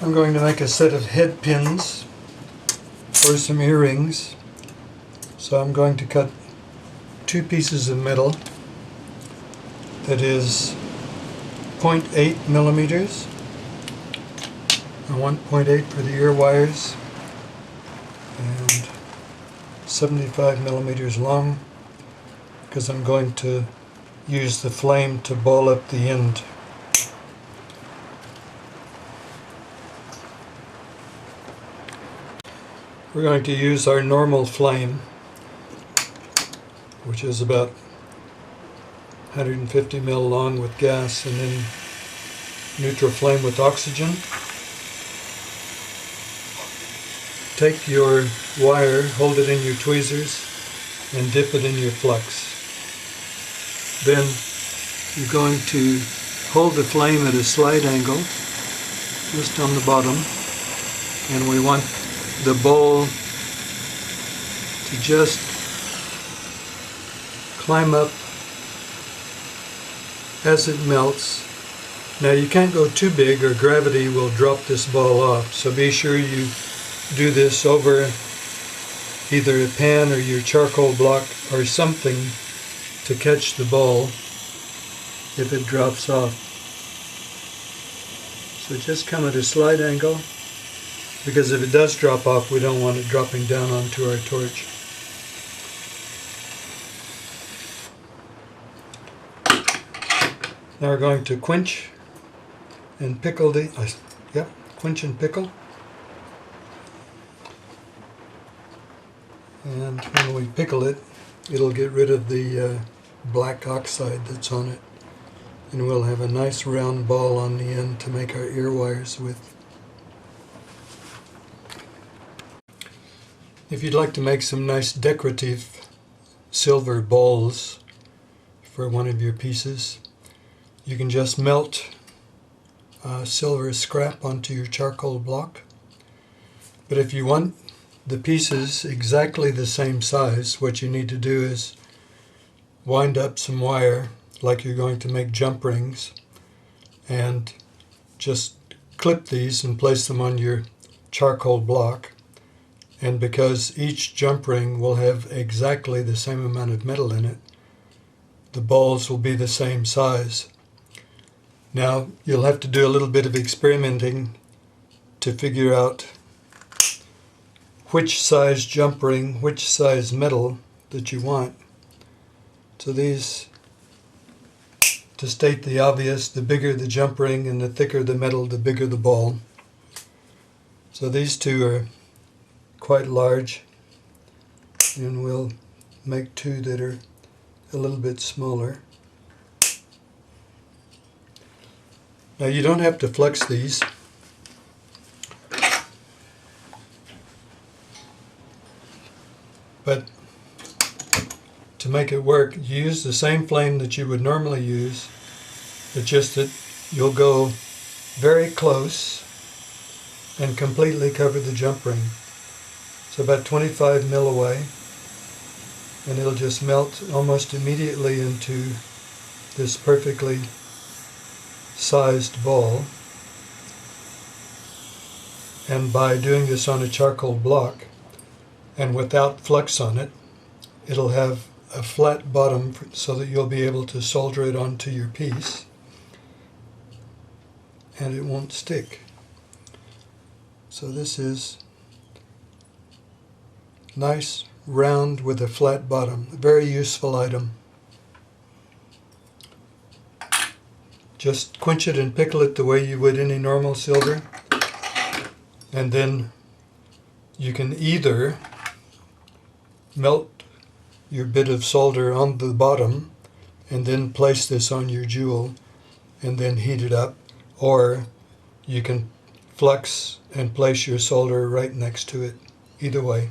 I'm going to make a set of head pins for some earrings. So I'm going to cut 2 pieces of metal that is 0.8 millimeters. I want 0.8 for the ear wires and 75 millimeters long because I'm going to use the flame to ball up the end. We're going to use our normal flame, which is about 150 mil long with gas, and then neutral flame with oxygen. Take your wire, hold it in your tweezers, and dip it in your flux. Then you're going to hold the flame at a slight angle, just on the bottom, and we want the bowl to just climb up as it melts. Now you can't go too big or gravity will drop this ball off, so be sure you do this over either a pan or your charcoal block or something to catch the ball if it drops off. So just come at a slight angle, because if it does drop off, we don't want it dropping down onto our torch. Now we're going to quench and pickle quench and pickle. And when we pickle it, it'll get rid of the black oxide that's on it. And we'll have a nice round ball on the end to make our ear wires with. If you'd like to make some nice decorative silver balls for one of your pieces, you can just melt silver scrap onto your charcoal block. But if you want the pieces exactly the same size, what you need to do is wind up some wire like you're going to make jump rings, and just clip these and place them on your charcoal block. And because each jump ring will have exactly the same amount of metal in it, the balls will be the same size. Now you'll have to do a little bit of experimenting to figure out which size jump ring, which size metal that you want. So these, to state the obvious, the bigger the jump ring and the thicker the metal, the bigger the ball. So these two are quite large, and we'll make 2 that are a little bit smaller. Now you don't have to flex these. But to make it work, you use the same flame that you would normally use, but just that you'll go very close and completely cover the jump ring. So about 25 mil away, and it'll just melt almost immediately into this perfectly sized ball. And by doing this on a charcoal block and without flux on it, it'll have a flat bottom so that you'll be able to solder it onto your piece and it won't stick. So this is nice, round with a flat bottom. A very useful item. Just quench it and pickle it the way you would any normal silver. And then you can either melt your bit of solder on the bottom and then place this on your jewel and then heat it up, or you can flux and place your solder right next to it. Either way.